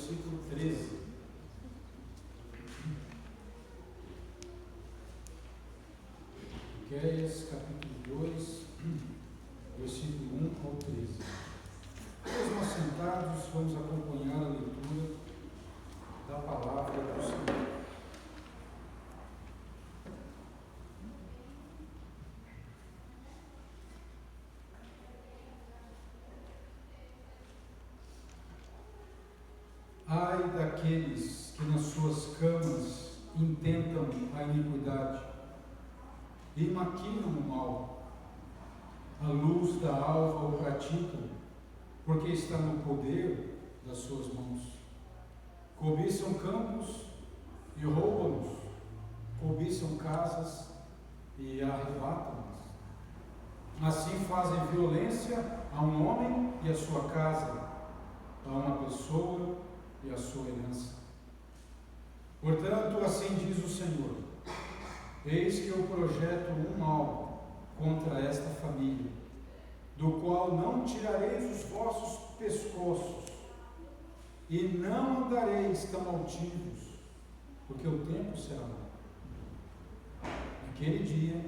versículo 13. Miqueias, capítulo 2, versículo 1 ao 13. Mesmo assentados, vamos acompanhar a leitura da palavra do Senhor. Ai daqueles que nas suas camas intentam a iniquidade e maquinam o mal, a luz da alva o praticam, porque está no poder das suas mãos. Cobiçam campos e roubam-nos, cobiçam casas e arrebatam-nas. Assim fazem violência a um homem e a sua casa, a uma pessoa e a sua herança. Portanto, assim diz o Senhor: eis que eu projeto um mal contra esta família, do qual não tirareis os vossos pescoços, e não andareis tão altivos, porque o tempo será mau. Naquele dia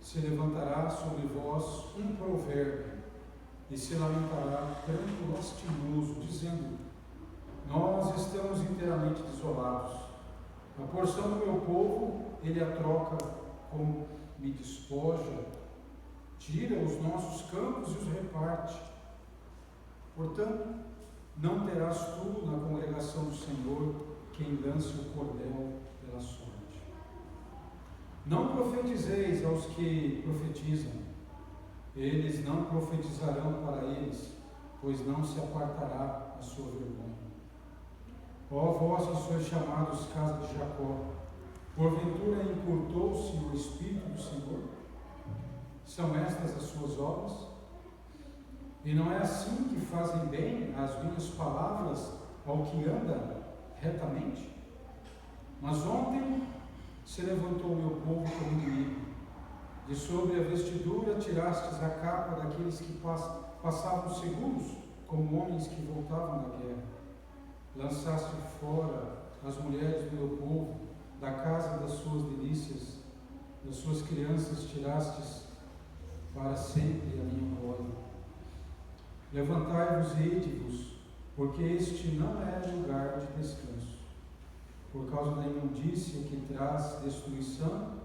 se levantará sobre vós um provérbio, e se lamentará pranto lastimoso, dizendo: nós estamos inteiramente desolados. A porção do meu povo, ele a troca como me despoja, tira os nossos campos e os reparte. Portanto, não terás tu na congregação do Senhor quem lance o cordel pela sorte. Não profetizeis aos que profetizam, eles não profetizarão para eles, pois não se apartará a sua vergonha. Ó vós que sois chamados casa de Jacó, porventura encurtou-se o Espírito do Senhor? São estas as suas obras? E não é assim que fazem bem as minhas palavras ao que anda retamente? Mas ontem se levantou o meu povo como inimigo, de sobre a vestidura tirastes a capa daqueles que passavam seguros, como homens que voltavam da guerra. Lançaste fora as mulheres do meu povo, da casa das suas delícias, das suas crianças tirastes para sempre a minha glória. Levantai-vos e ide-vos, porque este não é lugar de descanso, por causa da imundícia que traz destruição,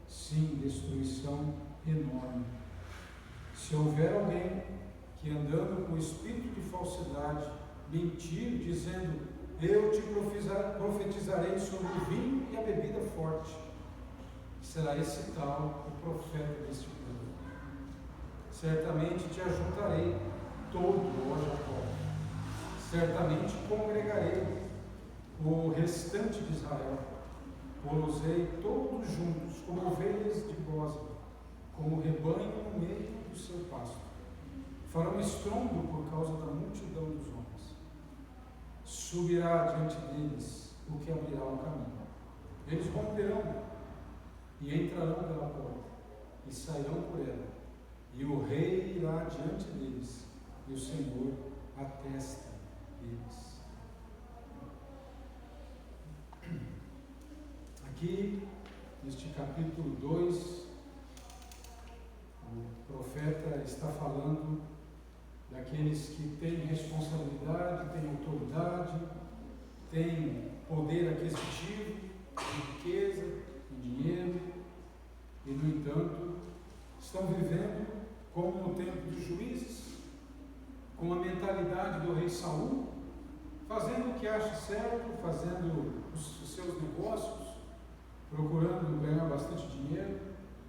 sim, destruição enorme. Se houver alguém que andando com espírito de falsidade, mentir, dizendo: eu te profetizarei sobre o vinho e a bebida forte, será esse tal o profeta deste povo. Certamente te ajuntarei todo, ó Jacó, certamente congregarei o restante de Israel, pô-los-ei todos juntos, como ovelhas de gozma, como rebanho no meio do seu pasto. Farão estrondo por causa da multidão dos homens. Subirá diante deles o que abrirá o caminho. Eles romperão e entrarão pela porta e sairão por ela, e o rei irá diante deles, e o Senhor atesta eles. Aqui, neste capítulo 2, o profeta está falando daqueles que têm responsabilidade, têm autoridade, têm poder aquisitivo, riqueza, dinheiro, e no entanto estão vivendo como no tempo dos juízes, com a mentalidade do rei Saul, fazendo o que acha certo, fazendo os seus negócios, procurando ganhar bastante dinheiro,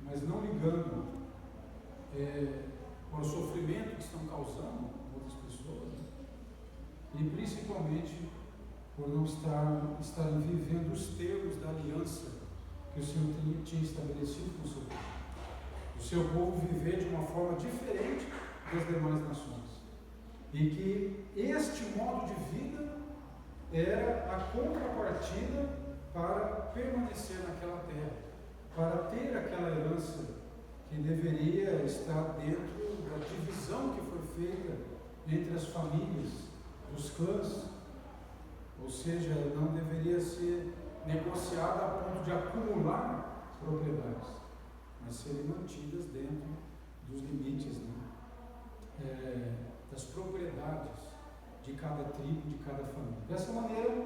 mas não ligando para o sofrimento que estão causando outras pessoas, e principalmente por não estarem vivendo os termos da aliança que o Senhor tinha estabelecido com o seu povo. O seu povo viver de uma forma diferente das demais nações, e que este modo de vida era a contrapartida para permanecer naquela terra, para ter aquela herança que deveria estar dentro da divisão que foi feita entre as famílias dos clãs. ou seja, não deveria ser negociada a ponto de acumular propriedades, mas serem mantidas dentro dos limites, né, das propriedades de cada tribo, de cada família. Dessa maneira,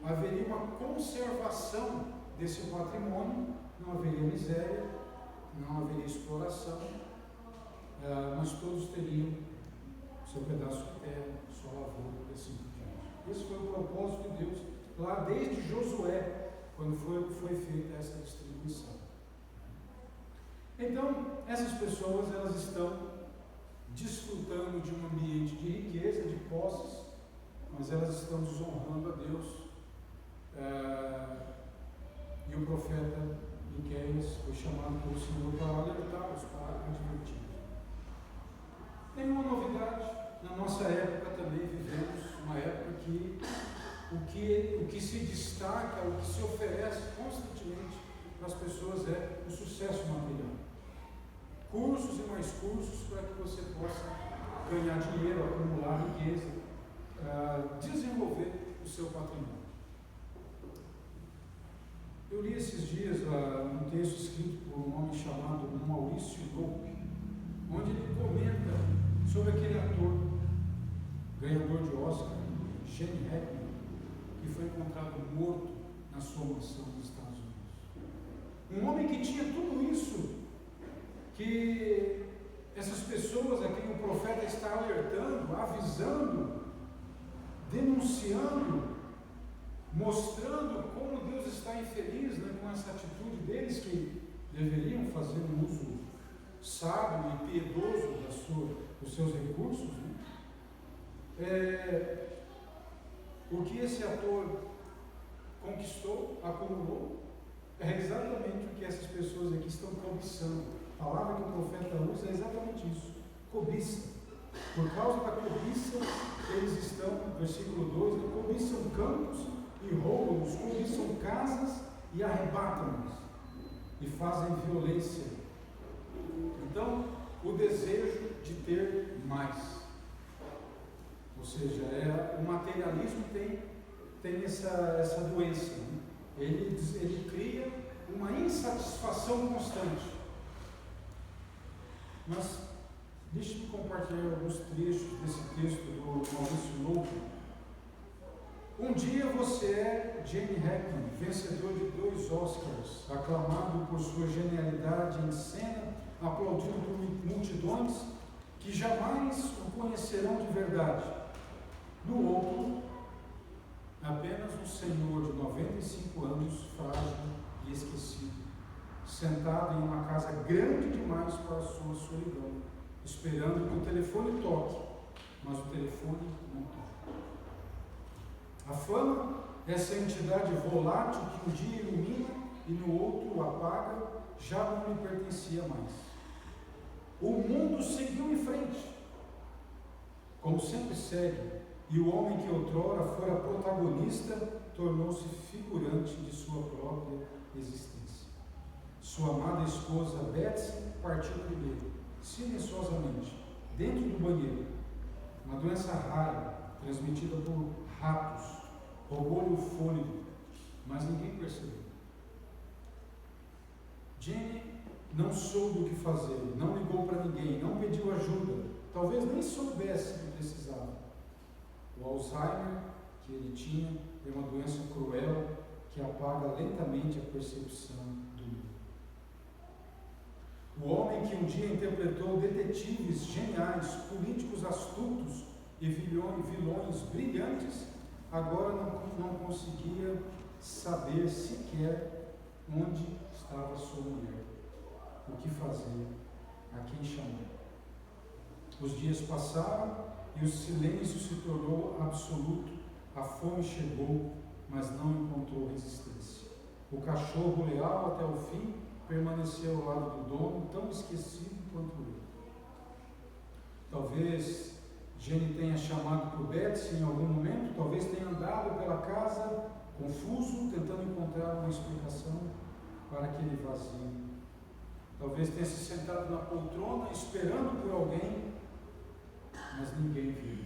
haveria uma conservação desse patrimônio, não haveria miséria, não haveria exploração, mas todos teriam seu pedaço de terra, sua lavoura e assim por diante. Esse foi o propósito de Deus lá desde Josué, quando foi feita essa distribuição. Então, essas pessoas, elas estão desfrutando de um ambiente de riqueza, de posses, mas elas estão desonrando a Deus. E o profeta Miqueias foi chamado pelo Senhor para alertá-los, para advertir. Nenhuma novidade. Na nossa época também vivemos uma época que o que se destaca, o que se oferece constantemente para as pessoas é o sucesso material. Cursos e mais cursos para que você possa ganhar dinheiro, acumular riqueza, desenvolver o seu patrimônio. Eu li esses dias um texto escrito por um homem chamado Maurício Lope, onde ele comenta sobre aquele ator, ganhador de Oscar, Gene Hackman, que foi encontrado morto na sua mansão nos Estados Unidos. Um homem que tinha tudo isso, que essas pessoas a quem o profeta está alertando, avisando, denunciando, mostrando como Deus está infeliz, né, com essa atitude deles que deveriam fazer um uso sábio e piedoso dos seus recursos. Né? O que esse ator conquistou, acumulou, é exatamente o que essas pessoas aqui estão cobiçando. A palavra que o profeta usa é exatamente isso, cobiça. Por causa da cobiça, eles estão, versículo 2, né, cobiçam campos e roubam-nos, cobiçam casas e arrebatam-nos, e fazem violência. Então, o desejo de ter mais. Ou seja, o materialismo tem essa doença. Né? Ele cria uma insatisfação constante. Mas, deixe-me compartilhar alguns trechos desse texto do Maurício Lope. Um dia você é Gene Hackman, vencedor de 2 Oscars, aclamado por sua genialidade em cena, aplaudido por multidões que jamais o conhecerão de verdade. No outro, apenas um senhor de 95 anos, frágil e esquecido, sentado em uma casa grande demais para a sua solidão, esperando que o telefone toque, mas o telefone não toca. A fama, essa entidade volátil que um dia ilumina e no outro apaga, já não lhe pertencia mais. O mundo seguiu em frente, como sempre segue, e o homem que outrora fora protagonista tornou-se figurante de sua própria existência. Sua amada esposa Betsy partiu primeiro, silenciosamente, dentro do banheiro. Uma doença rara, transmitida por ratos, roubou-lhe o fôlego, mas ninguém percebeu. Jenny não soube o que fazer, não ligou para ninguém, não pediu ajuda, talvez nem soubesse que precisava. O Alzheimer que ele tinha é uma doença cruel que apaga lentamente a percepção do mundo. O homem que um dia interpretou detetives geniais, políticos astutos e vilões brilhantes, agora não conseguia saber sequer onde estava sua mulher, o que fazer, a quem chamar. Os dias passaram e o silêncio se tornou absoluto, a fome chegou, mas não encontrou resistência. O cachorro leal até o fim permaneceu ao lado do dono, tão esquecido quanto ele. Talvez Jenny tenha chamado por Betsy em algum momento, talvez tenha andado pela casa confuso, tentando encontrar uma explicação para aquele vazio. Talvez tenha se sentado na poltrona esperando por alguém, mas ninguém viu.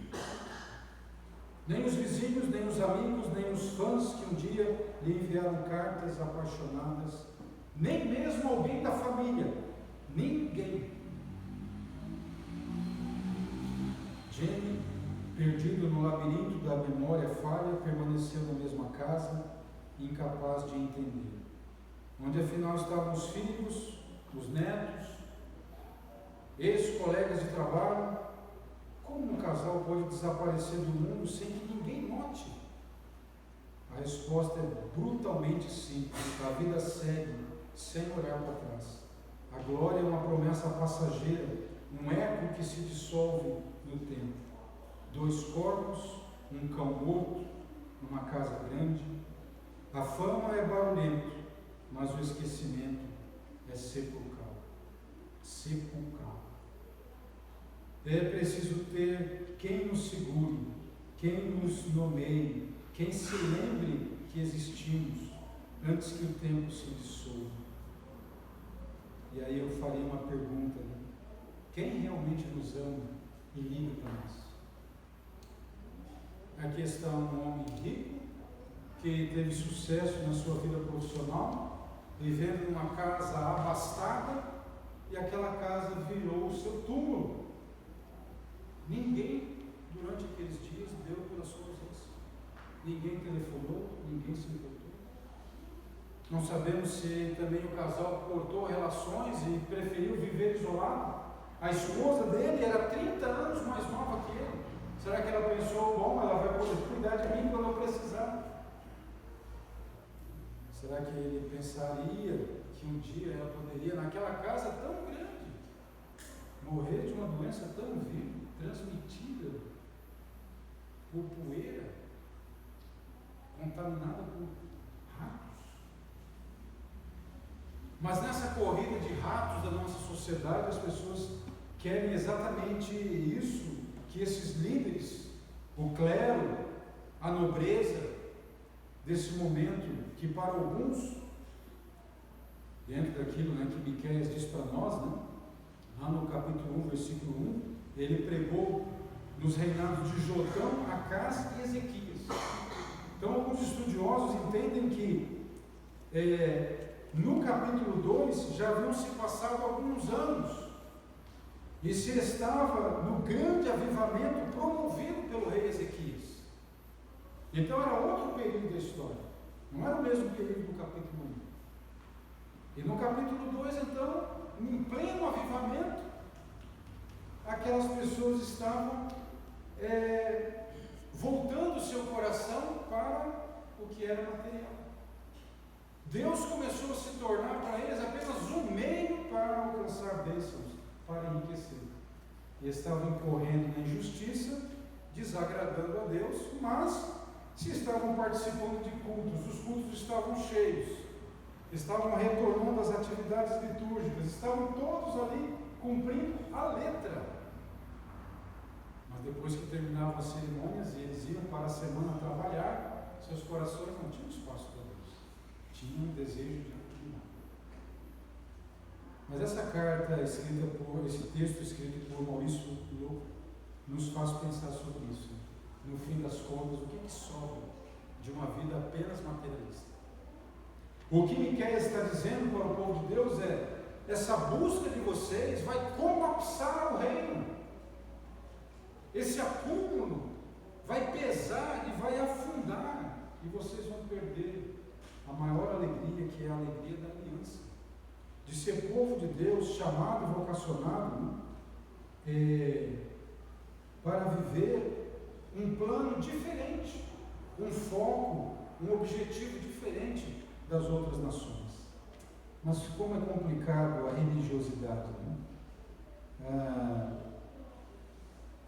Nem os vizinhos, nem os amigos, nem os fãs que um dia lhe enviaram cartas apaixonadas, nem mesmo alguém da família, ninguém. Jenny, perdido no labirinto da memória falha, permaneceu na mesma casa, incapaz de entender. Onde afinal estavam os filhos, os netos, ex-colegas de trabalho? Como um casal pode desaparecer do mundo sem que ninguém note? A resposta é brutalmente simples: a vida segue sem olhar para trás. A glória é uma promessa passageira, um eco que se dissolve no tempo. 2 corpos, um cão morto, numa casa grande. A fama é barulhento, mas o esquecimento é sepulcral. Sepulcral. É preciso ter quem nos segure, quem nos nomeie, quem se lembre que existimos antes que o tempo se dissolva. E aí eu faria uma pergunta, né? Quem realmente nos ama e liga para nós? Aqui está um homem rico, que teve sucesso na sua vida profissional, vivendo numa casa abastada, e aquela casa virou o seu túmulo. Ninguém, durante aqueles dias, deu pela sua ausência. Ninguém telefonou, ninguém se importou. Não sabemos se também o casal cortou relações e preferiu viver isolado. A esposa dele era 30 anos mais nova que ele. Será que ela pensou, bom, ela vai poder cuidar de mim quando eu precisar? Será que ele pensaria que um dia ela poderia, naquela casa tão grande, morrer de uma doença tão vil, transmitida por poeira, contaminada por ratos? Mas nessa corrida de ratos da nossa sociedade, as pessoas querem exatamente isso que esses líderes, o clero, a nobreza desse momento, que para alguns, dentro daquilo, né, que Miqueias diz para nós, né, lá no capítulo 1, versículo 1, ele pregou nos reinados de Jotão, Acás e Ezequias. Então alguns estudiosos entendem que no capítulo 2 já haviam se passado alguns anos e se estava no grande avivamento promovido pelo rei Ezequias. Então era outro período da história, não era o mesmo período do capítulo 1. E no capítulo 2, então, em pleno avivamento, aquelas pessoas estavam voltando seu coração para o que era material. Deus começou a se tornar para eles apenas um meio para alcançar bênçãos, para enriquecer. E estavam incorrendo na injustiça, desagradando a Deus, mas se estavam participando de cultos, os cultos estavam cheios, estavam retornando às atividades litúrgicas, estavam todos ali cumprindo a letra. Mas depois que terminavam as cerimônias e eles iam para a semana trabalhar, seus corações não tinham espaço para Deus, tinham um desejo de continuar. Mas essa carta escrita esse texto escrito por Maurício Lobo nos faz pensar sobre isso. No fim das contas, o que sobra de uma vida apenas materialista? O que Miqueias está dizendo para o povo de Deus é: essa busca de vocês vai colapsar o reino. Esse acúmulo vai pesar e vai afundar, e vocês vão perder a maior alegria, que é a alegria da aliança, de ser povo de Deus, chamado e vocacionado para viver um plano diferente, um foco, um objetivo diferente das outras nações. Mas como é complicado a religiosidade, né?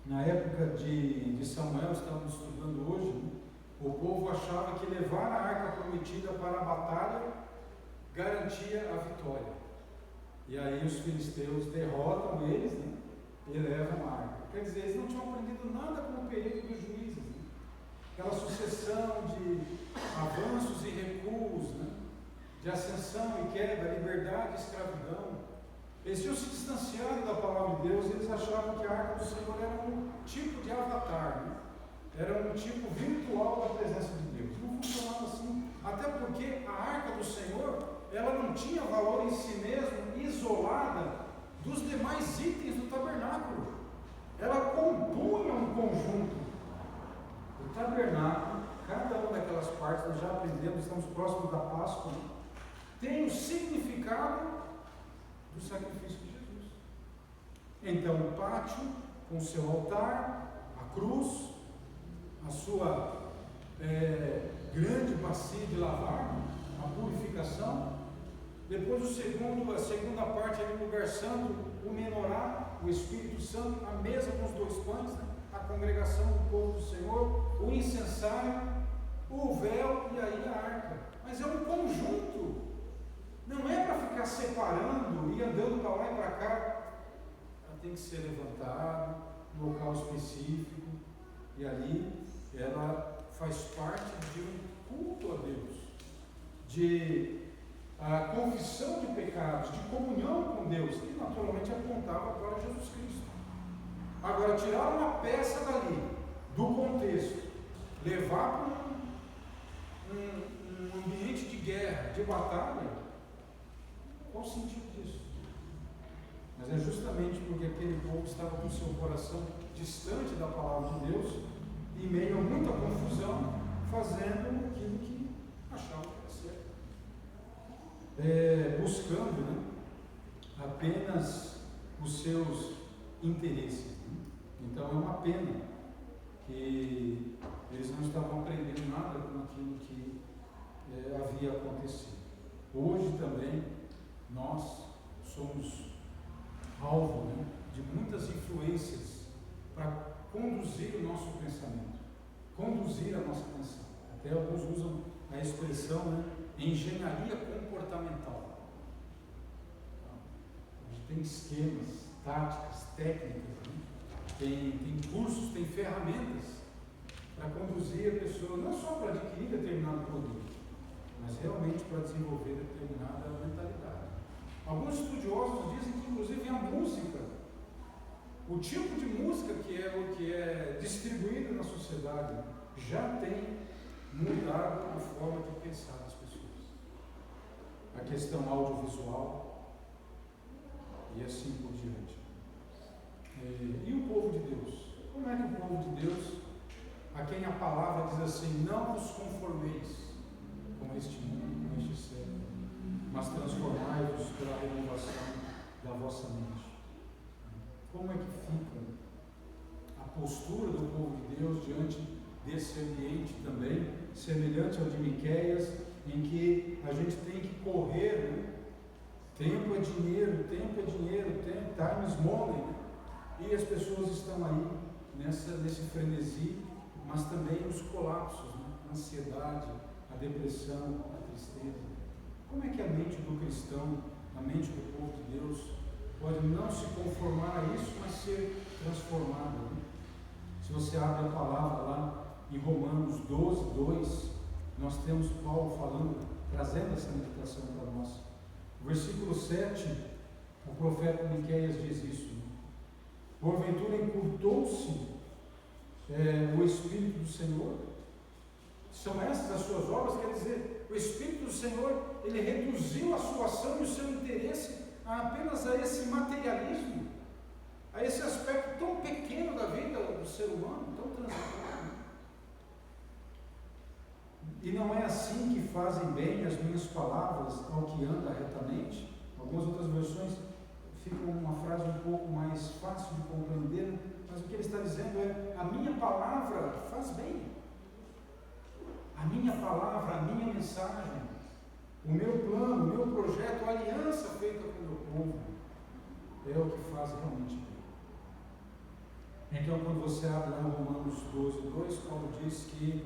Na época de Samuel, estávamos estudando hoje, né? O povo achava que levar a arca prometida para a batalha garantia a vitória. E aí os filisteus derrotam eles, né? E levam a arca. Quer dizer, eles não tinham aprendido nada com o período dos juízes, né? Aquela sucessão de avanços e recuos, né? De ascensão e queda, liberdade e escravidão. Eles tinham se distanciado da palavra de Deus e eles achavam que a arca do Senhor era um tipo de avatar, né? era um tipo virtual da presença de Deus. Não funcionava assim, até porque a arca do Senhor, ela não tinha valor em si mesma, isolada dos demais itens do tabernáculo. Ela compunha um conjunto. O tabernáculo, cada uma daquelas partes, nós já aprendemos, estamos próximos da Páscoa, tem o significado do sacrifício de Jesus. Então, o pátio, com o seu altar, a cruz, a sua grande bacia de lavar, a purificação. Depois a segunda parte ali no lugar santo, o menorá, o Espírito Santo, a mesa com os 2 pães, né? A congregação do povo do Senhor, o incensário, o véu e aí a arca. Mas é um conjunto, não é para ficar separando e andando para lá e para cá. Ela tem que ser levantada no local específico e ali ela faz parte de um culto a Deus, de a confissão de pecados, de comunhão com Deus, que naturalmente apontava para Jesus Cristo. Agora, tirar uma peça dali, do contexto, levar para um ambiente de guerra, de batalha, qual o sentido disso? Mas é justamente porque aquele povo estava com seu coração distante da palavra de Deus, em meio a muita confusão, fazendo aquilo que achavam que era certo. Buscando, né, apenas os seus interesses. Né? Então é uma pena que eles não estavam aprendendo nada com aquilo que havia acontecido. Hoje também nós somos alvo, né, de muitas influências para conduzir o nosso pensamento, conduzir a nossa atenção. Até alguns usam a expressão, né, engenharia comportamental. A gente tem esquemas, táticas, técnicas, né? tem cursos, tem ferramentas para conduzir a pessoa, não só para adquirir determinado produto, mas realmente para desenvolver determinada mentalidade. Alguns estudiosos dizem que, inclusive, a música, o tipo de música que é distribuída na sociedade, já tem mudado a forma de pensar das pessoas. A questão audiovisual e assim por diante. E o povo de Deus? Como é que o povo de Deus, a quem a palavra diz assim, não vos conformeis com este mundo, com este século, mas transformai-vos pela renovação da vossa mente. Como é que fica a postura do povo de Deus diante desse ambiente também, semelhante ao de Miqueias, em que a gente tem que correr, né? Tempo é dinheiro, time is money, né? E as pessoas estão aí nesse frenesi, mas também nos colapsos, né? A ansiedade, a depressão, a tristeza. Como é que a mente do cristão, a mente do povo de Deus, pode não se conformar a isso, mas ser transformada, né? Se você abre a palavra lá em Romanos 12, 2, nós temos Paulo falando, trazendo essa meditação para nós. Versículo 7, o profeta Miqueias diz isso. Porventura encurtou-se o Espírito do Senhor? São essas as suas obras? Quer dizer, o Espírito do Senhor, ele reduziu a sua ação e o seu interesse apenas a esse materialismo, a esse aspecto tão pequeno da vida do ser humano, tão transitório. E não é assim que fazem bem as minhas palavras ao que anda retamente? Algumas outras versões ficam uma frase um pouco mais fácil de compreender, mas o que ele está dizendo é: a minha palavra faz bem. A minha palavra, a minha mensagem, o meu plano, o meu projeto, a aliança feita com o meu povo, é o que faz realmente bem. Então, quando você abre lá em Romanos 12, 2, Paulo diz que,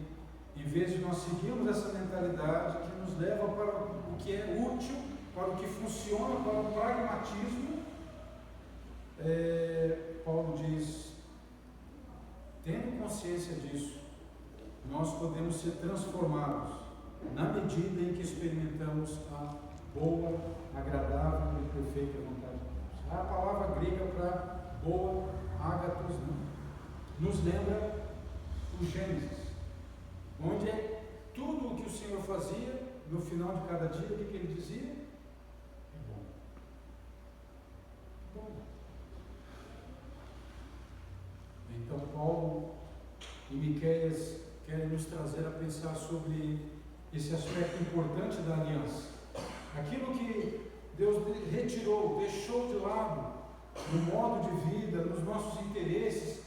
em vez de nós seguirmos essa mentalidade que nos leva para o que é útil, para o que funciona, para o pragmatismo, Paulo diz, tendo consciência disso, nós podemos ser transformados na medida em que experimentamos a boa, agradável e perfeita vontade de Deus. A palavra grega para boa, ágatos, né? Nos lembra o Gênesis, onde tudo o que o Senhor fazia, no final de cada dia, o que ele dizia? É bom. Bom. Então Paulo e Miqueias querem nos trazer a pensar sobre esse aspecto importante da aliança. Aquilo que Deus retirou, deixou de lado no modo de vida, nos nossos interesses,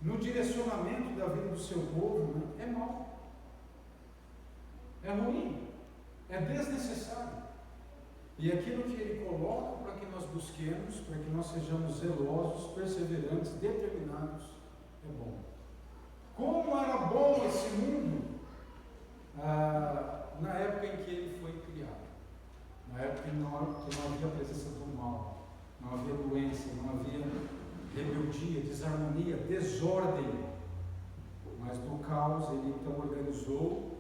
no direcionamento da vida do seu povo, né? É mau, é ruim, é desnecessário. E aquilo que Ele coloca para que nós busquemos, para que nós sejamos zelosos, perseverantes, determinados, é bom. Como era bom esse mundo na época em que ele foi criado, na época que não havia a presença do mal, não havia doença, não havia rebeldia, desarmonia, desordem, mas do caos Ele então organizou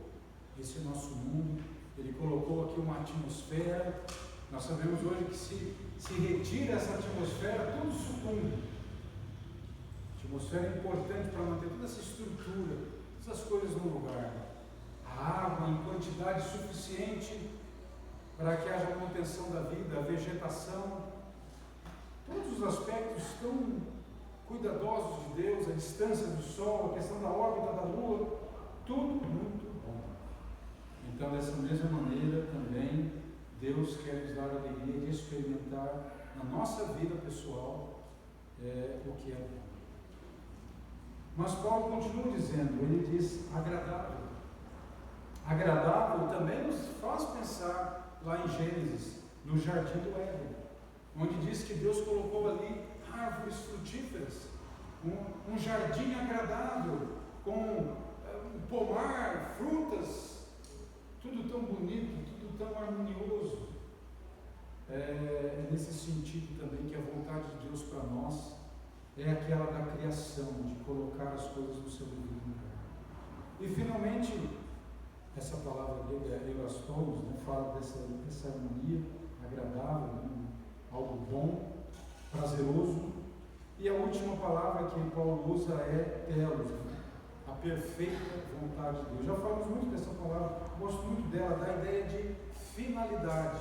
esse nosso mundo. Ele colocou aqui uma atmosfera. Nós sabemos hoje que se retira essa atmosfera, tudo sucumbe. Atmosfera é importante para manter toda essa estrutura, essas coisas no lugar. A água em quantidade suficiente para que haja contenção da vida, a vegetação, todos os aspectos tão cuidadosos de Deus, a distância do Sol, a questão da órbita da Lua, tudo muito bom. Então, dessa mesma maneira, também, Deus quer nos dar a alegria de experimentar na nossa vida pessoal o que é bom. Mas Paulo continua dizendo, ele diz agradável. Agradável também nos faz pensar lá em Gênesis, no jardim do Éden, onde diz que Deus colocou ali árvores frutíferas, um jardim agradável, com um pomar, frutas, tudo tão bonito, tudo tão harmonioso. É nesse sentido também que a vontade de Deus para nós é aquela da criação, de colocar as coisas no seu devido lugar. E finalmente, essa palavra grega, elastomos, né, fala dessa harmonia agradável, né, algo bom, prazeroso. E a última palavra que Paulo usa é telos, né, a perfeita vontade de Deus. Já falamos muito dessa palavra, gosto muito dela, da ideia de finalidade,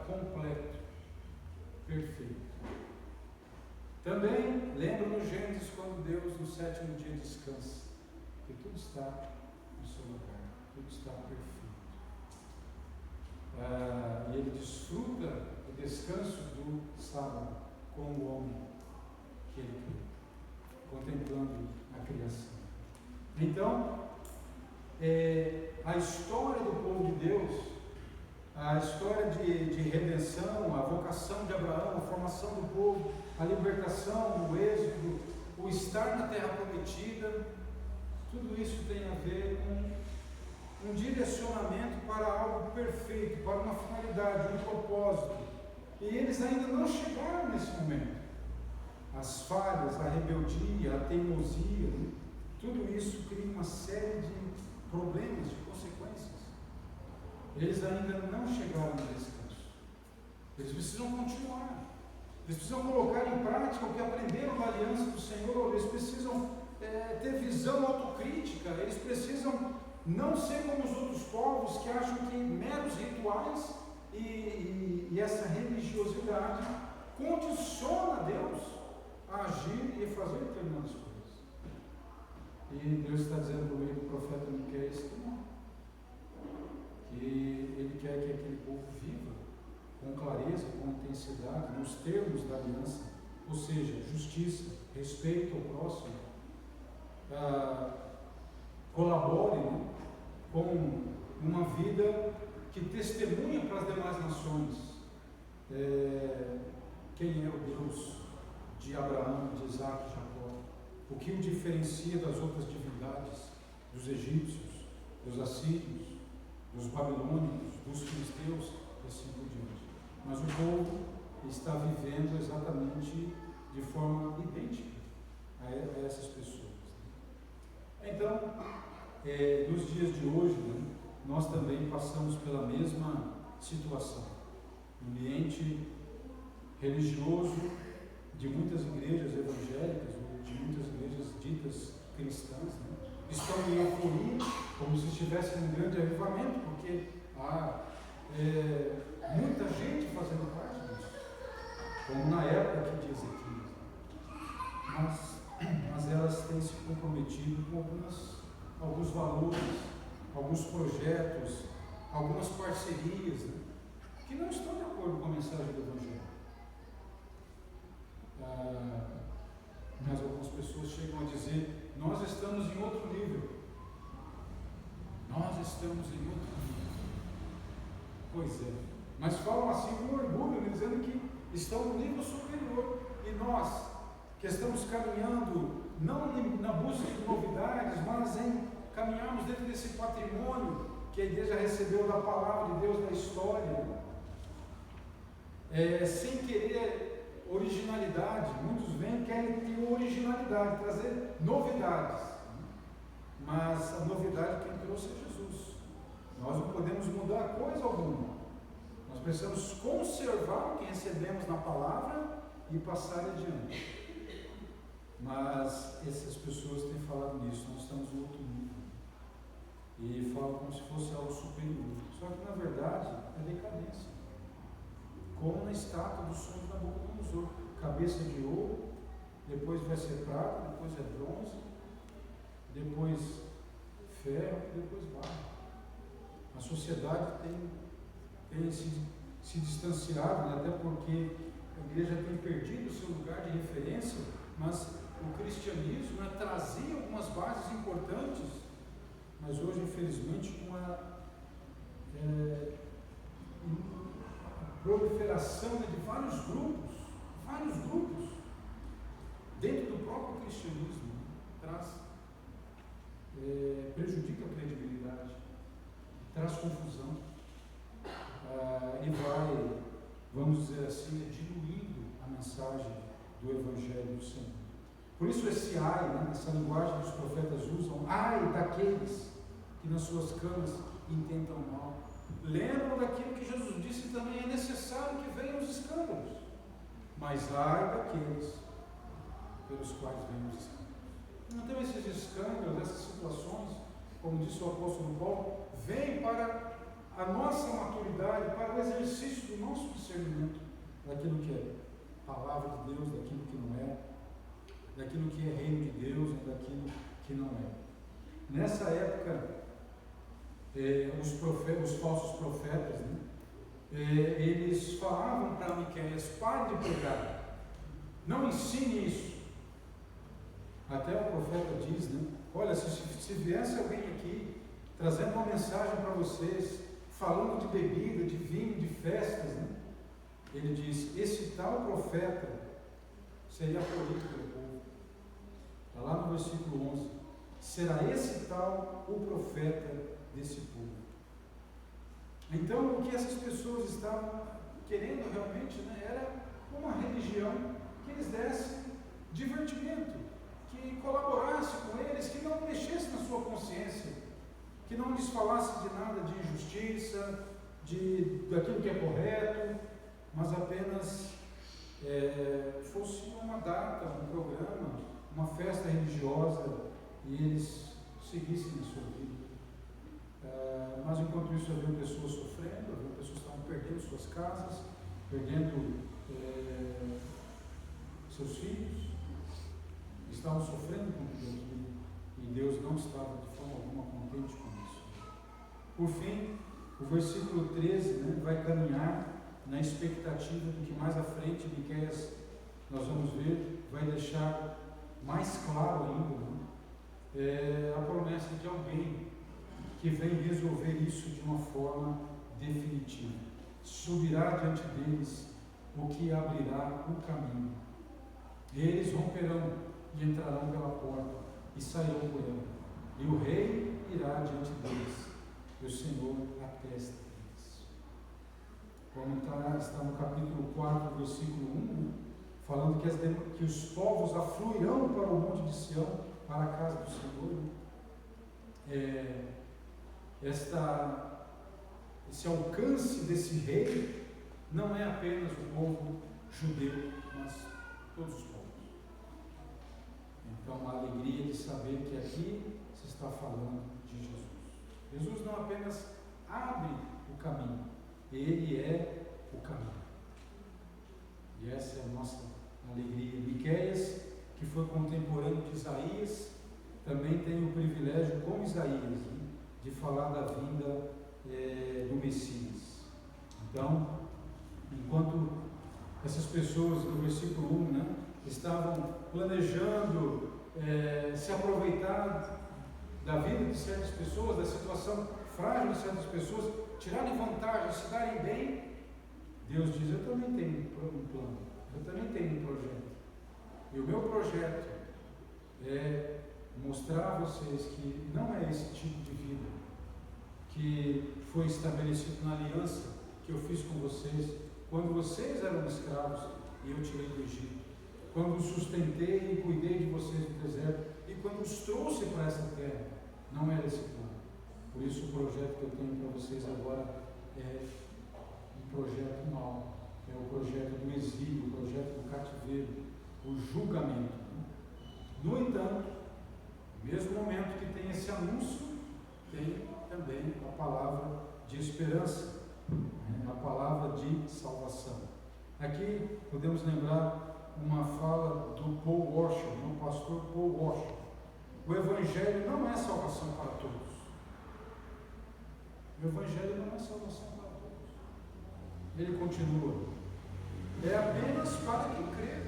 completo, perfeito. Também lembra no Gênesis quando Deus no sétimo dia descansa, que tudo está no seu lugar, tudo está perfeito. E ele desfruta o descanso do sábado com o homem que ele criou, contemplando a criação. Então, a história do povo de Deus, a história de redenção, a vocação de Abraão, a formação do povo, a libertação, o êxodo, o estar na terra prometida, tudo isso tem a ver com um direcionamento para algo perfeito, para uma finalidade, um propósito. E eles ainda não chegaram nesse momento. As falhas, a rebeldia, a teimosia, tudo isso cria uma série de problemas, de consequências. Eles ainda não chegaram no descanso. Eles precisam continuar. Eles precisam colocar em prática o que aprenderam na aliança do Senhor. Eles precisam ter visão autocrítica. Eles precisam não ser como os outros povos que acham que meros rituais e essa religiosidade condiciona Deus a agir e a fazer determinadas coisas. E Deus está dizendo por meio do profeta Miqueias que não. Que Ele quer que aquele povo viva com clareza, com intensidade, nos termos da aliança, ou seja, justiça, respeito ao próximo, colabore, né, com uma vida que testemunha para as demais nações quem é o Deus de Abraão, de Isaac e Jacó, o que o diferencia das outras divindades, dos egípcios, dos assírios, dos babilônicos, dos filisteus e assim por diante. Mas o povo está vivendo exatamente de forma idêntica a essas pessoas. Então, nos dias de hoje, né, nós também passamos pela mesma situação. No ambiente religioso de muitas igrejas evangélicas, ou de muitas igrejas ditas cristãs, né? Estão em euforia, como se estivessem num grande avivamento, porque há muita gente fazendo parte disso, como na época aqui de Ezequias. Mas elas têm se comprometido com alguns valores, alguns projetos, algumas parcerias, né, que não estão de acordo com a mensagem do Evangelho. Mas algumas pessoas chegam a dizer: nós estamos em outro nível. Nós estamos em outro nível. Pois é. Mas falam assim com orgulho, né, dizendo que estão no nível superior. E nós, que estamos caminhando, não na busca de novidades, mas em caminharmos dentro desse patrimônio que a igreja recebeu da palavra de Deus na história, sem querer originalidade. Muitos querem ter originalidade, trazer novidades, mas a novidade quem trouxe é Jesus. Nós não podemos mudar coisa alguma. Nós precisamos conservar o que recebemos na palavra e passar adiante. Mas essas pessoas têm falado nisso, nós estamos em outro nível. E falam como se fosse algo superior. Só que na verdade é decadência. Como na estátua do sonho de Nabucodonosor. Cabeça de ouro, depois vai ser prata, depois é bronze, depois ferro, depois barro. A sociedade tem se distanciado, né? Até porque a igreja tem perdido o seu lugar de referência, mas o cristianismo, né, trazia algumas bases importantes, mas hoje, infelizmente, com a proliferação, né, de vários grupos, dentro do próprio cristianismo, prejudica a credibilidade, traz confusão, e vai, vamos dizer assim, diluindo a mensagem do Evangelho do Senhor. Por isso esse ai, né, essa linguagem que os profetas usam, ai daqueles que nas suas camas intentam mal. Lembram daquilo que Jesus disse também: é necessário que venham os escândalos, mas ai daqueles pelos quais vêm os escândalos. Então esses escândalos, essas situações, como disse o apóstolo Paulo, vêm para a nossa maturidade, para o exercício do nosso discernimento daquilo que é palavra de Deus, daquilo que não é, daquilo que é reino de Deus e daquilo que não é. Nessa época, os falsos profetas, né, eles falavam para Miqueias: pare de pregar, não ensine isso. Até o profeta diz, né, olha, se viesse alguém aqui trazendo uma mensagem para vocês, falando de bebida, de vinho, de festas, né, ele diz: esse tal profeta seria acolhido pelo povo. Está lá no versículo 11. Será esse tal o profeta desse povo. Então, o que essas pessoas estavam querendo realmente, né, era uma religião que lhes desse divertimento, que colaborasse com eles, que não mexesse na sua consciência, que não lhes falasse de nada de injustiça, daquilo que é correto, mas apenas fosse uma data, um programa, uma festa religiosa, e eles seguissem a sua vida. Mas enquanto isso haviam pessoas sofrendo, haviam pessoas que estavam perdendo suas casas, perdendo seus filhos, estavam sofrendo com tudo aquilo, e Deus não estava de forma alguma contente com isso. Por fim, o versículo 13, né, vai caminhar na expectativa de que mais à frente Miqueias, nós vamos ver, vai deixar mais claro ainda, né, a promessa de alguém que vem resolver isso de uma forma definitiva. Subirá diante deles o que abrirá o caminho. Eles romperão e entrarão pela porta e sairão por ela. E o rei irá diante deles, e o Senhor atesta deles. Como está no capítulo 4, versículo 1, falando que os povos afluirão para o monte de Sião, para a casa do Senhor. Esse alcance desse rei não é apenas o povo judeu, mas todos os povos. Então, a alegria de saber que aqui se está falando de Jesus. Jesus não apenas abre o caminho, Ele é o caminho. E essa é a nossa alegria. Miqueias, que foi contemporâneo de Isaías, também tem o privilégio, como Isaías, né, de falar da vinda do Messias. Então, enquanto essas pessoas, no versículo 1, né, estavam planejando se aproveitar da vida de certas pessoas, da situação frágil de certas pessoas, tirarem vantagem, se darem bem, Deus diz: eu também tenho um plano, eu também tenho um projeto. E o meu projeto é mostrar a vocês que não é esse tipo de vida que foi estabelecido na aliança que eu fiz com vocês quando vocês eram escravos e eu tirei do Egito, quando os sustentei e cuidei de vocês no deserto e quando os trouxe para essa terra. Não era esse plano. Por isso o projeto que eu tenho para vocês agora é um projeto mau, é o projeto do exílio, o projeto do cativeiro, o julgamento. No entanto, no mesmo momento que tem esse anúncio, tem também a palavra de esperança, a palavra de salvação. Aqui podemos lembrar uma fala do Paul Washer, do pastor Paul Washer. O Evangelho não é salvação para todos. O Evangelho não é salvação para todos. Ele continua: é apenas para quem crê.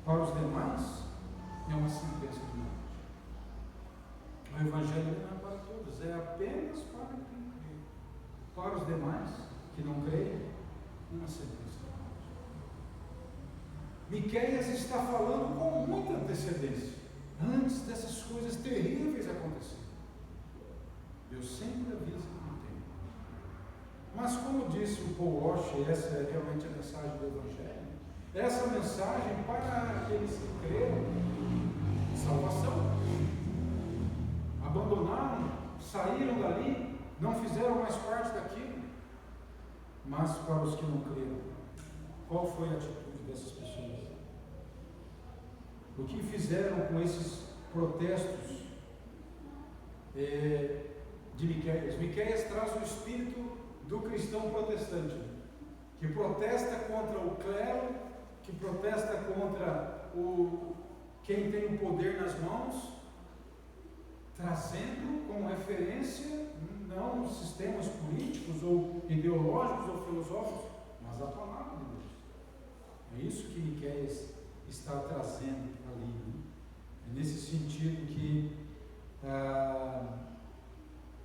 Para os demais, é uma sentença de morte. O Evangelho não é para todos, é apenas para quem crê. Para os demais, que não creem, é uma sentença de morte. Miqueias está falando com muita antecedência, antes dessas coisas terríveis acontecerem. Deus sempre avisa com o tempo. Mas como disse o Paul Washer, essa é realmente a mensagem do Evangelho. Essa mensagem para aqueles que creram, salvação. Abandonaram, saíram dali, não fizeram mais parte daquilo. Mas para os que não creram, qual foi a atitude dessas pessoas? O que fizeram com esses protestos de Miqueias? Miqueias traz o espírito do cristão protestante, que protesta contra o clero, que protesta contra quem tem o poder nas mãos, trazendo como referência não os sistemas políticos ou ideológicos ou filosóficos, mas a palavra de Deus. É isso que Miqueias está trazendo ali, né? É nesse sentido que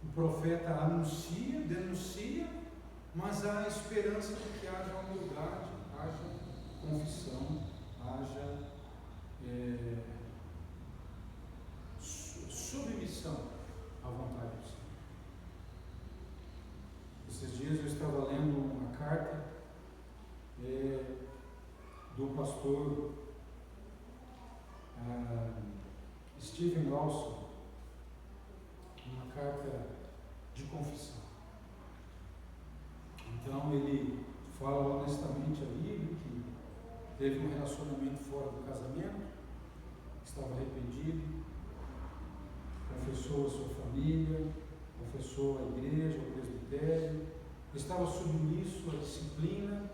o profeta anuncia, denuncia, mas há a esperança de que haja humildade, haja confissão, haja submissão à vontade do Senhor. Esses dias eu estava lendo uma carta do pastor Steven Lawson, uma carta de confissão. Então ele fala honestamente ali que teve um relacionamento fora do casamento, estava arrependido, confessou a sua família, confessou a igreja, o presbitério, estava submisso à disciplina,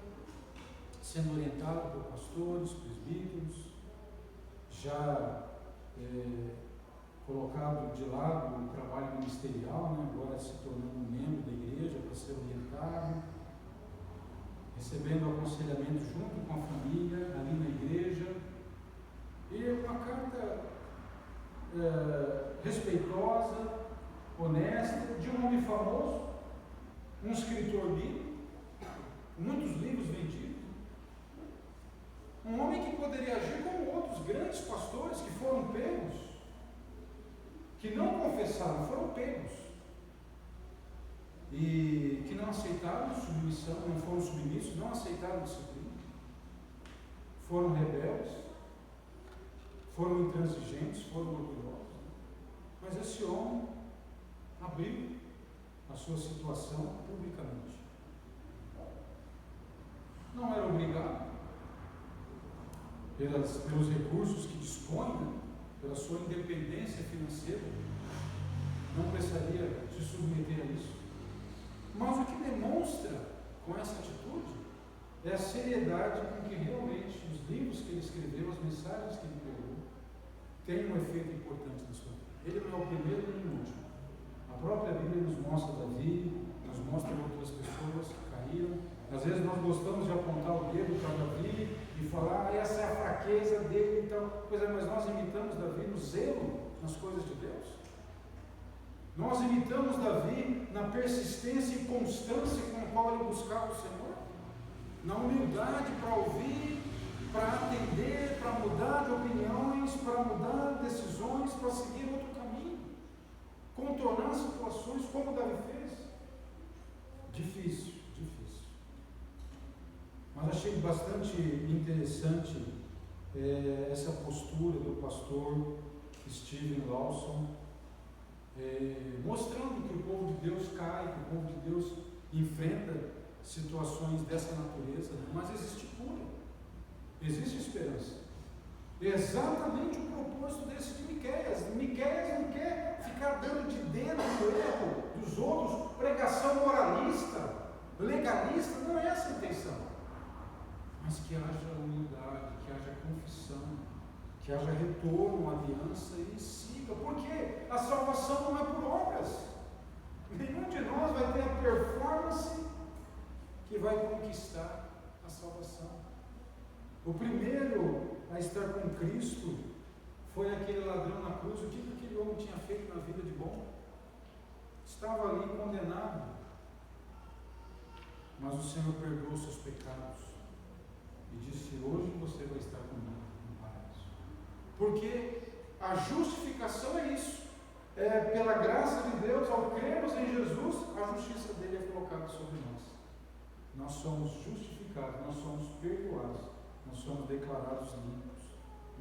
sendo orientado por pastores, presbíteros, já colocado de lado o trabalho ministerial, né? Agora se tornando um membro da igreja para ser orientado, recebendo aconselhamento junto com a família, ali na igreja, e uma carta respeitosa, honesta, de um homem famoso, um escritor bíblico, muitos livros vendidos, um homem que poderia agir como outros grandes pastores que foram pegos, que não confessaram, foram pegos, e que não aceitaram submissão, não foram submissos, não aceitaram disciplina, foram rebeldes, foram intransigentes, foram orgulhosos. Mas esse homem abriu a sua situação publicamente. Não era obrigado. pelos recursos que dispõe, né? Pela sua independência financeira, não precisaria se submeter a isso. Mas o que demonstra com essa atitude é a seriedade com que realmente os livros que ele escreveu, as mensagens que ele pregou, têm um efeito importante na sua vida. Ele não é o primeiro nem o último. A própria Bíblia nos mostra Davi, nos mostra outras pessoas que caíram. Às vezes nós gostamos de apontar o dedo para Davi e falar, essa é a fraqueza dele, então, pois é, mas nós imitamos Davi no zelo nas coisas de Deus. Nós imitamos Davi na persistência e constância com a qual ele buscava o Senhor, na humildade para ouvir, para atender, para mudar de opiniões, para mudar de decisões, para seguir outro caminho, contornar situações como Davi fez. Difícil. Mas achei bastante interessante essa postura do pastor Steven Lawson, mostrando que o povo de Deus cai, que o povo de Deus enfrenta situações dessa natureza, mas existe cura, existe esperança. É exatamente o propósito desse de Miqueias. Miqueias não quer ficar dando de dedo no erro dos outros, pregação moralista, legalista, não é essa a intenção. Mas que haja humildade, que haja confissão, que haja retorno à aliança e siga, porque a salvação não é por obras. Nenhum de nós vai ter a performance que vai conquistar a salvação. O primeiro a estar com Cristo foi aquele ladrão na cruz. O que aquele homem tinha feito na vida de bom? Estava ali condenado, mas o Senhor perdoou seus pecados e disse, hoje você vai estar comigo no paraíso. Porque a justificação é isso, é pela graça de Deus, ao crermos em Jesus, a justiça dele é colocada sobre nós. Nós somos justificados, nós somos perdoados, nós somos declarados limpos,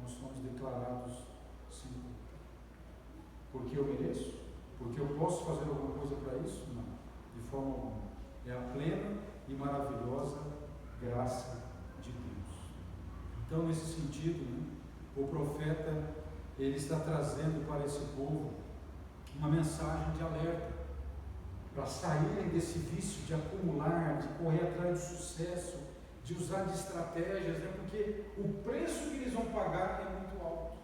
nós somos declarados sem culpa. Porque eu mereço? Porque eu posso fazer alguma coisa para isso? Não, de forma alguma. É a plena e maravilhosa graça de Deus. Então, nesse sentido, o profeta ele está trazendo para esse povo uma mensagem de alerta para saírem desse vício de acumular, de correr atrás do sucesso, de usar de estratégias, porque o preço que eles vão pagar é muito alto.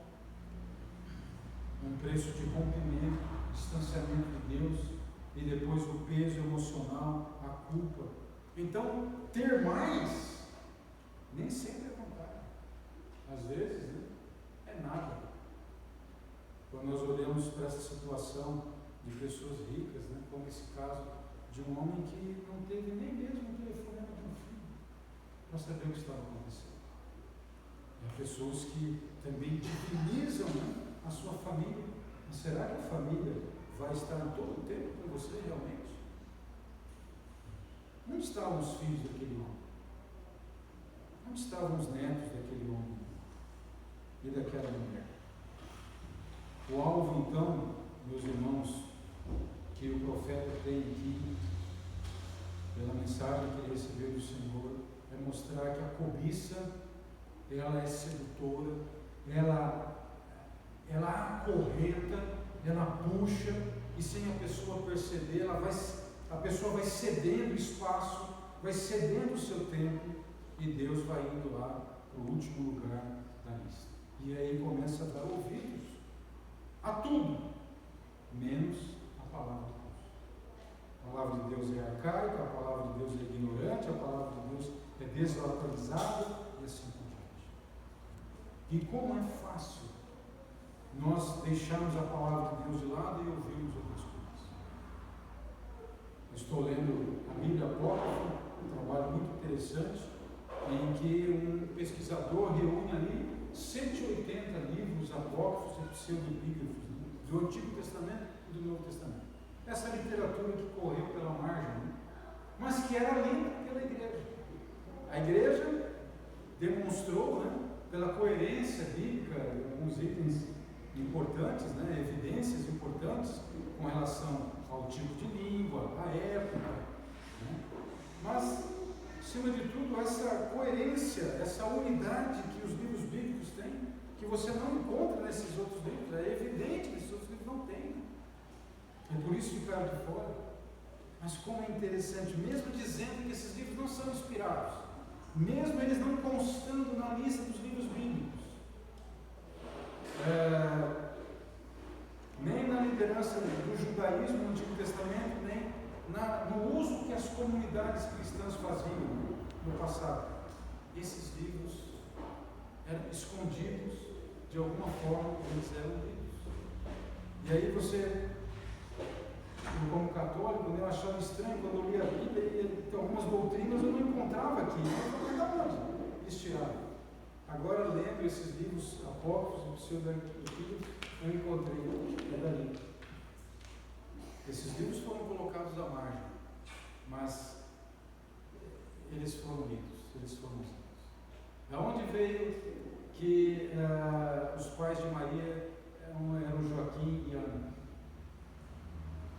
Um preço de rompimento, distanciamento de Deus e depois o peso emocional, a culpa. Então, ter mais nem sempre é vontade. Às vezes, é nada. Quando nós olhamos para essa situação de pessoas ricas, como esse caso de um homem que não teve nem mesmo um telefonema de um filho para saber o que estava acontecendo. E há pessoas que também divinizam a sua família. Mas será que a família vai estar todo o tempo com você realmente? Onde estavam os filhos daquele homem? Onde estavam os netos daquele homem e daquela mulher? O alvo, então, meus irmãos, que o profeta tem aqui, pela mensagem que ele recebeu do Senhor, é mostrar que a cobiça, ela é sedutora, ela acorrenta, ela puxa, e sem a pessoa perceber, a pessoa vai cedendo espaço, vai cedendo o seu tempo, e Deus vai indo lá para o último lugar da lista. E aí começa a dar ouvidos a tudo, menos a palavra de Deus. A palavra de Deus é arcaica, a palavra de Deus é ignorante, a palavra de Deus é desatualizada e assim por diante. E como é fácil nós deixarmos a palavra de Deus de lado e ouvirmos outras coisas. Estou lendo a Bíblia Apócrifa, um trabalho muito interessante, em que um pesquisador reúne ali 180 livros apócrifos e pseudebígrafos do Antigo Testamento e do Novo Testamento. Essa literatura que correu pela margem, mas que era lida pela igreja. A igreja demonstrou, pela coerência bíblica, alguns itens importantes, evidências importantes com relação ao tipo de língua, à época, mas, acima de tudo, essa coerência, essa unidade que os livros bíblicos que você não encontra nesses outros livros. É evidente que esses outros livros não têm. É por isso que ficaram de fora. Mas como é interessante, mesmo dizendo que esses livros não são inspirados, mesmo eles não constando na lista dos livros bíblicos, nem na liderança do judaísmo no Antigo Testamento, nem no uso que as comunidades cristãs faziam no passado, esses livros eram escondidos, de alguma forma eles eram lidos. E aí você, como católico, eu achava estranho quando eu lia a Bíblia e algumas doutrinas eu não encontrava aqui. Eu falei, da onde eles tiraram? Agora, lendo esses livros apócrifos, o pseudo-antigo, eu encontrei, é dali. Esses livros foram colocados à margem, mas eles foram lidos, eles foram usados. Da onde veio que os pais de Maria eram Joaquim e Ana?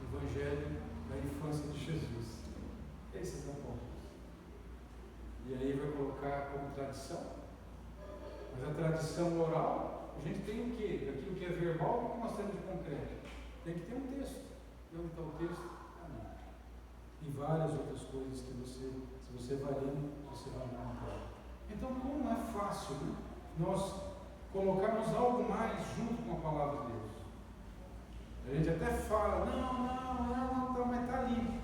Evangelho da infância de Jesus. Esses apóstolos. E aí vai colocar como tradição. Mas a tradição oral, a gente tem o quê? Aquilo que é verbal, o que nós temos de concreto? Tem que ter um texto. E onde está o texto? E várias outras coisas que se você vai lendo, você vai encontrar. Então, como não é fácil, né, nós colocarmos algo mais junto com a palavra de Deus? A gente até fala, não, mas está ali,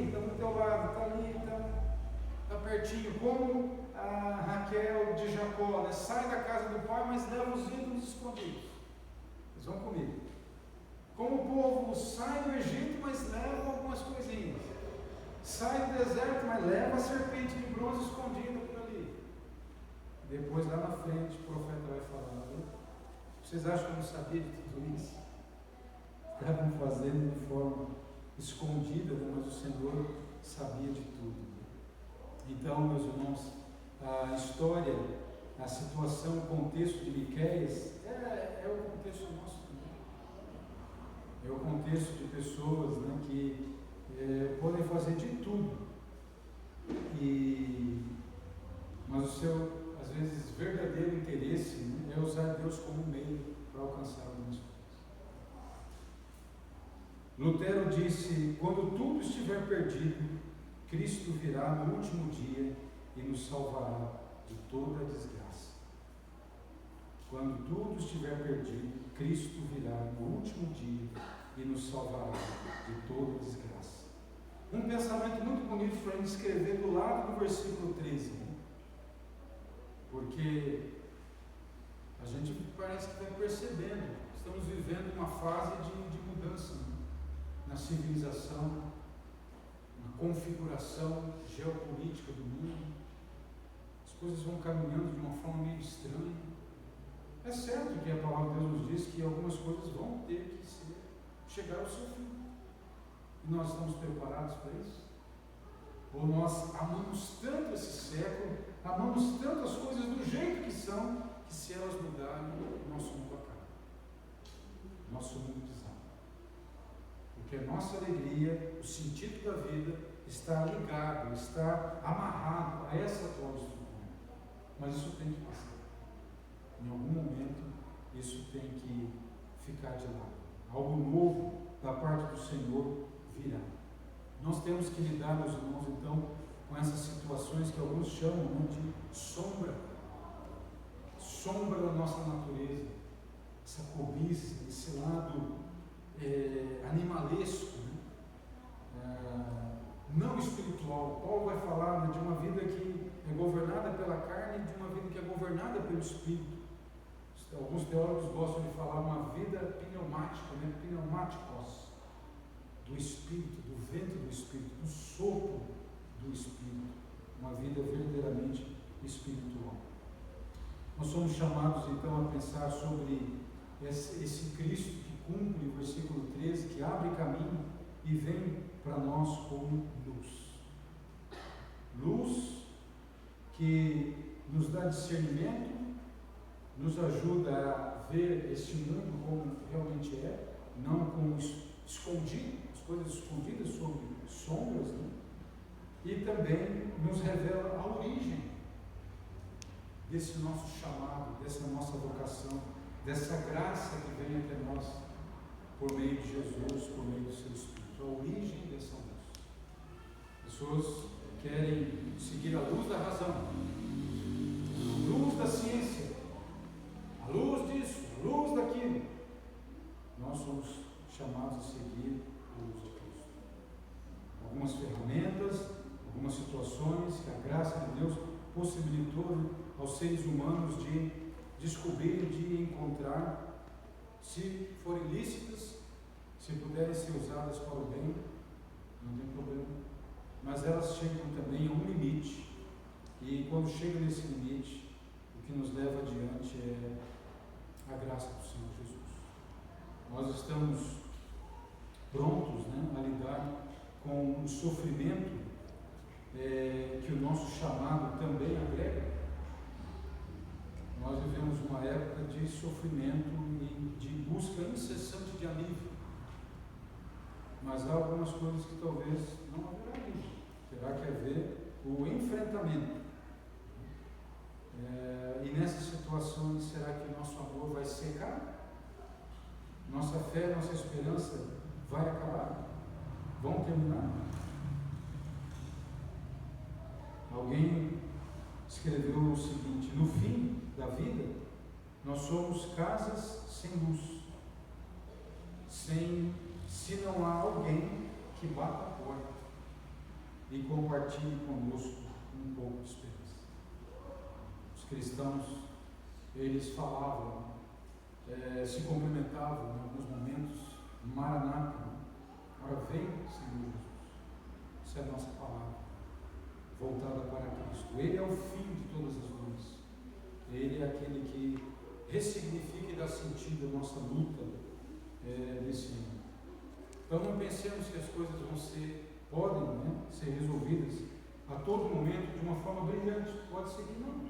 está do teu lado, está ali, está pertinho. Como a Raquel de Jacó, né, sai da casa do pai, mas leva os ídolos escondidos. Eles vão comigo. Como o povo sai do Egito, mas leva algumas coisinhas. Sai do deserto, mas leva a serpente de bronze escondida por ali. Depois, lá na frente, o profeta vai falar, vocês acham que eu não sabia de tudo isso? Estavam fazendo de forma escondida, né? Mas o Senhor sabia de tudo. Então, meus irmãos, a história, a situação, o contexto de Miqueias é o contexto nosso também. É o contexto de pessoas, né, que podem fazer de tudo, mas o seu, às vezes, verdadeiro interesse, né, é usar Deus como meio para alcançar algumas coisas. Lutero disse: quando tudo estiver perdido, Cristo virá no último dia e nos salvará de toda a desgraça. Quando tudo estiver perdido, Cristo virá no último dia e nos salvará de toda a desgraça. Um pensamento muito bonito para a gente escrever do lado do versículo 13, né? Porque a gente parece que vai percebendo, estamos vivendo uma fase de mudança, né? Na civilização, na configuração geopolítica do mundo. As coisas vão caminhando de uma forma meio estranha. É certo que a palavra de Deus nos diz que algumas coisas vão ter que chegar ao seu fim. E nós estamos preparados para isso? Ou nós amamos tanto esse século, amamos tanto as coisas do jeito que são, que se elas mudarem, o nosso mundo acaba. Nosso mundo desaba. Porque a nossa alegria, o sentido da vida, está ligado, está amarrado a essa atual estrutura. Mas isso tem que passar. Em algum momento, isso tem que ficar de lado. Algo novo da parte do Senhor virá. Nós temos que lidar, meus irmãos, então, com essas situações que alguns chamam de sombra. Sombra da nossa natureza. Essa cobiça, esse lado animalesco, né? Não espiritual. Paulo vai falar, né, de uma vida que é governada pela carne e de uma vida que é governada pelo Espírito. Alguns teólogos gostam de falar uma vida pneumática, né? Pneumáticos, do Espírito, do vento do Espírito, do sopro do Espírito. Uma vida verdadeiramente espiritual. Nós somos chamados então a pensar sobre esse Cristo que cumpre o versículo 13, que abre caminho e vem para nós como luz. Luz que nos dá discernimento, nos ajuda a ver este mundo como realmente é, não como escondido, as coisas escondidas sob sombras, né? E também nos revela a origem desse nosso chamado, dessa nossa vocação, dessa graça que vem até nós por meio de Jesus, por meio do seu Espírito. A origem dessa luz. Pessoas querem seguir a luz da razão, a luz da ciência, a luz disso, a luz daquilo. Nós somos chamados a seguir a luz de Cristo. Algumas ferramentas, algumas situações que a graça de Deus possibilitou aos seres humanos de descobrir, de encontrar, se forem lícitas, se puderem ser usadas para o bem, não tem problema. Mas elas chegam também a um limite, e quando chega nesse limite, o que nos leva adiante é a graça do Senhor Jesus. Nós estamos prontos, a lidar com o sofrimento que o nosso chamado também agrega. Nós vivemos uma época de sofrimento e de busca incessante de alívio. Mas há algumas coisas que talvez não haverá alívio. Terá que haver o enfrentamento. E nessas situações, será que o nosso amor vai secar? Nossa fé, nossa esperança vai acabar? Vão terminar? Alguém escreveu o seguinte: no fim da vida, nós somos casas sem luz, se não há alguém que bata a porta e compartilhe conosco um pouco de esperança. Os cristãos, eles falavam, se cumprimentavam em alguns momentos: Maranata, ora vem, Senhor Jesus. Essa é a nossa palavra, voltada para Cristo. Ele é o fim de todas as lutas. Ele é aquele que ressignifica e dá sentido à nossa luta desse mundo. Então não pensemos que as coisas podem ser resolvidas a todo momento de uma forma brilhante. Pode ser que não.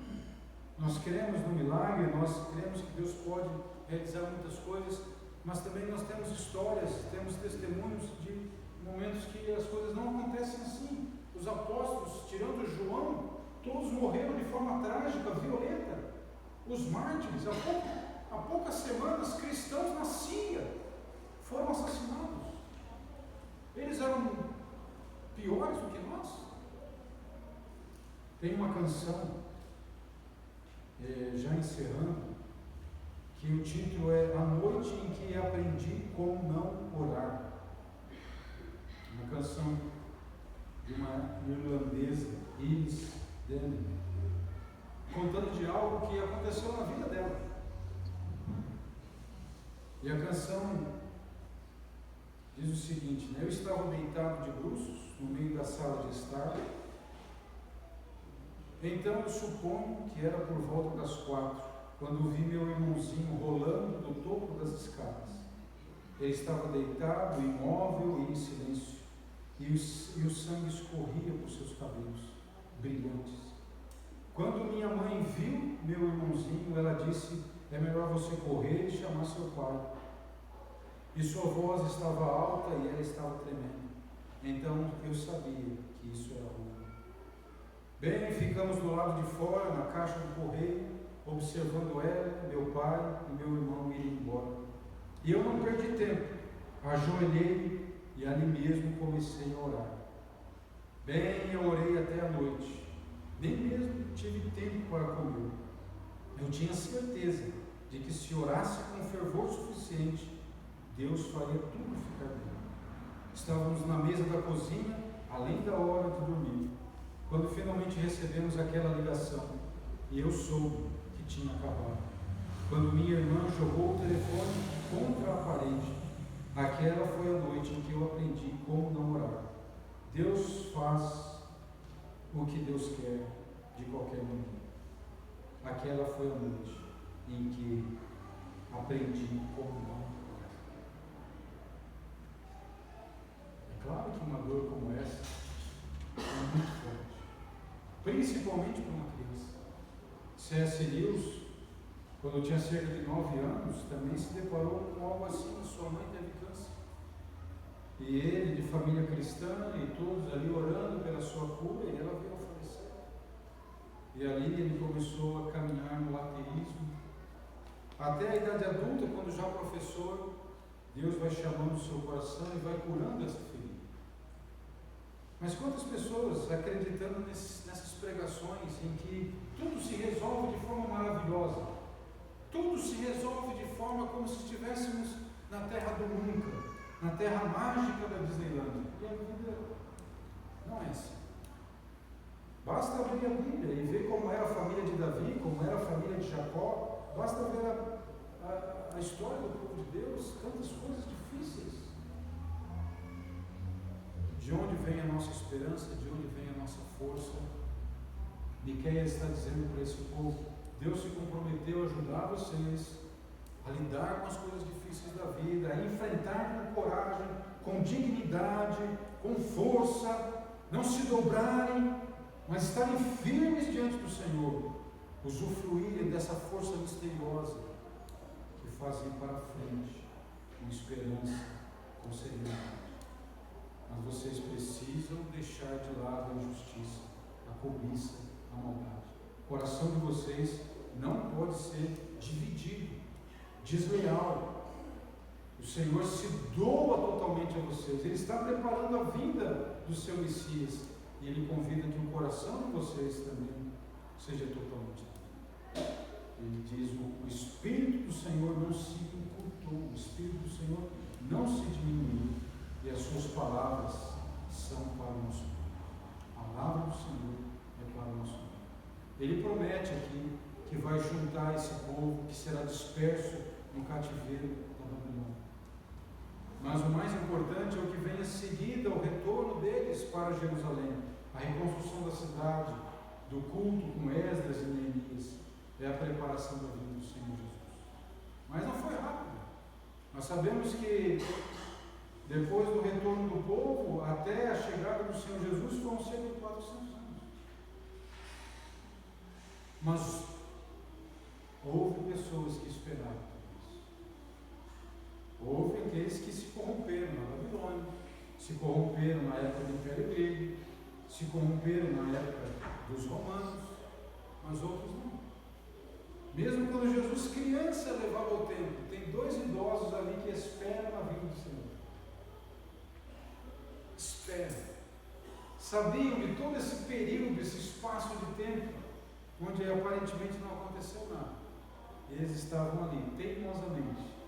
Nós cremos no milagre, nós cremos que Deus pode realizar muitas coisas, mas também nós temos histórias, temos testemunhos de momentos que as coisas não acontecem assim. Os apóstolos, tirando João, todos morreram de forma trágica, violenta. Os mártires, há poucas semanas, cristãos na Síria foram assassinados. Eles eram piores do que nós. Tem uma canção, já encerrando, que o título é A Noite em que Aprendi Como Não Orar. Uma canção de uma irlandesa, Iris Denham, contando de algo que aconteceu na vida dela. E a canção diz o seguinte: eu estava deitado de bruços no meio da sala de estar. Então eu suponho que era por volta das 4, quando vi meu irmãozinho rolando do topo das escadas. Ele estava deitado, imóvel e em silêncio, e o sangue escorria por seus cabelos brilhantes. Quando minha mãe viu meu irmãozinho, ela disse: é melhor você correr e chamar seu pai. E sua voz estava alta e ela estava tremendo. Então eu sabia que isso era roubo. Bem, ficamos do lado de fora, na caixa do correio, observando ela, meu pai e meu irmão irem embora. E eu não perdi tempo, ajoelhei e ali mesmo comecei a orar. Bem, eu orei até a noite, nem mesmo tive tempo para comer. Eu tinha certeza de que se orasse com fervor suficiente, Deus faria tudo ficar bem. Estávamos na mesa da cozinha, além da hora de dormir, quando finalmente recebemos aquela ligação, e eu soube que tinha acabado. Quando minha irmã jogou o telefone contra a parede, aquela foi a noite em que eu aprendi como não orar. Deus faz o que Deus quer de qualquer maneira. Aquela foi a noite em que aprendi como não orar. É claro que uma dor como essa é muito forte, principalmente para uma criança. C.S. Lewis, quando tinha cerca de 9 anos, também se deparou com algo assim. Sua mãe teve câncer. E ele, de família cristã, e todos ali orando pela sua cura, e ela veio a falecer. E ali ele começou a caminhar no ateísmo. Até a idade adulta, quando já professor, Deus vai chamando o seu coração e vai curando essa ferida. Mas quantas pessoas acreditando nessas pregações em que tudo se resolve de forma maravilhosa, tudo se resolve de forma como se estivéssemos na terra do nunca, na terra mágica da Disneylândia. E a vida não é assim. Basta abrir a Bíblia e ver como era a família de Davi, como era a família de Jacó. Basta ver a história do povo de Deus, tantas coisas difíceis. De onde vem a nossa esperança? De onde vem a nossa força? Miqueias está dizendo para esse povo: Deus se comprometeu a ajudar vocês a lidar com as coisas difíceis da vida, a enfrentar com coragem, com dignidade, com força, não se dobrarem, mas estarem firmes diante do Senhor, usufruírem dessa força misteriosa que faz ir para frente, com esperança, com serenidade. Mas vocês precisam deixar de lado a injustiça, a cobiça, a maldade. O coração de vocês não pode ser dividido, desleal. O Senhor se doa totalmente a vocês. Ele está preparando a vinda do seu Messias. E Ele convida que o coração de vocês também seja totalmente livre. Ele diz: o Espírito do Senhor não se encurtou, o Espírito do Senhor não se diminuiu, e as suas palavras são para o nosso bem. A palavra do Senhor é para o nosso bem. Ele promete aqui que vai juntar esse povo que será disperso no cativeiro da Babilônia. Mas o mais importante é o que vem a seguir ao retorno deles para Jerusalém, a reconstrução da cidade, do culto com Esdras e Neemias, é a preparação da vinda do Senhor Jesus. Mas não foi rápido. Nós sabemos que depois do retorno do povo, até a chegada do Senhor Jesus, foram cerca de 400 anos. Mas houve pessoas que esperaram. Houve aqueles que se corromperam na Babilônia, se corromperam na época do Império Grego, se corromperam na época dos romanos, mas outros não. Mesmo quando Jesus criança levava ao templo, tem 2 idosos ali que esperam a vinda do Senhor. Esperam. Sabiam de todo esse período, esse espaço de tempo, onde aparentemente não aconteceu nada. Eles estavam ali, teimosamente.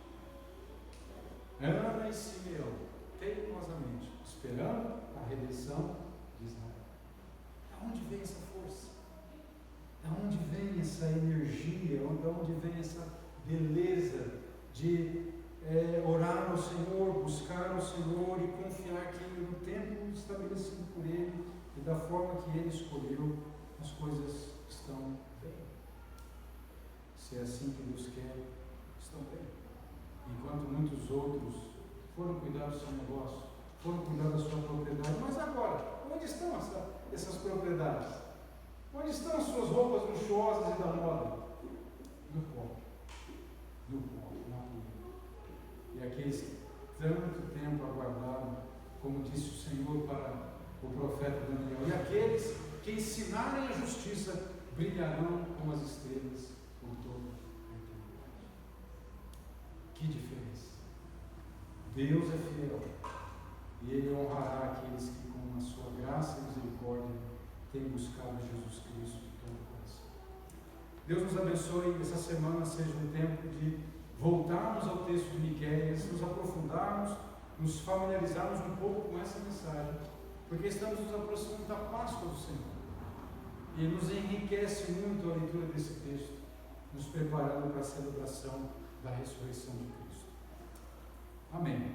Ana e Simeão, teimosamente, esperando a redenção de Israel. Da onde vem essa força? Da onde vem essa energia? Da onde vem essa beleza de orar ao Senhor, buscar ao Senhor e confiar que no tempo estabelecido por Ele e da forma que Ele escolheu, as coisas estão bem. Se é assim que Deus quer, estão bem. Enquanto muitos outros foram cuidar do seu negócio, foram cuidar da sua propriedade. Mas agora, onde estão essas propriedades? Onde estão as suas roupas luxuosas e da moda? No pó. No pó, na poeira. E aqueles que tanto tempo aguardaram, como disse o Senhor para o profeta Daniel, e aqueles que ensinarem a justiça brilharão como as estrelas por todo a eternidade. Que diferença! Deus é fiel e Ele honrará aqueles que, com a sua graça e misericórdia, têm buscado Jesus Cristo de todo o coração. Deus nos abençoe e essa semana seja um tempo de voltarmos ao texto de Miqueias, nos aprofundarmos, nos familiarizarmos um pouco com essa mensagem, porque estamos nos aproximando da Páscoa do Senhor. E nos enriquece muito a leitura desse texto, nos preparando para a celebração da ressurreição de Cristo. Amém.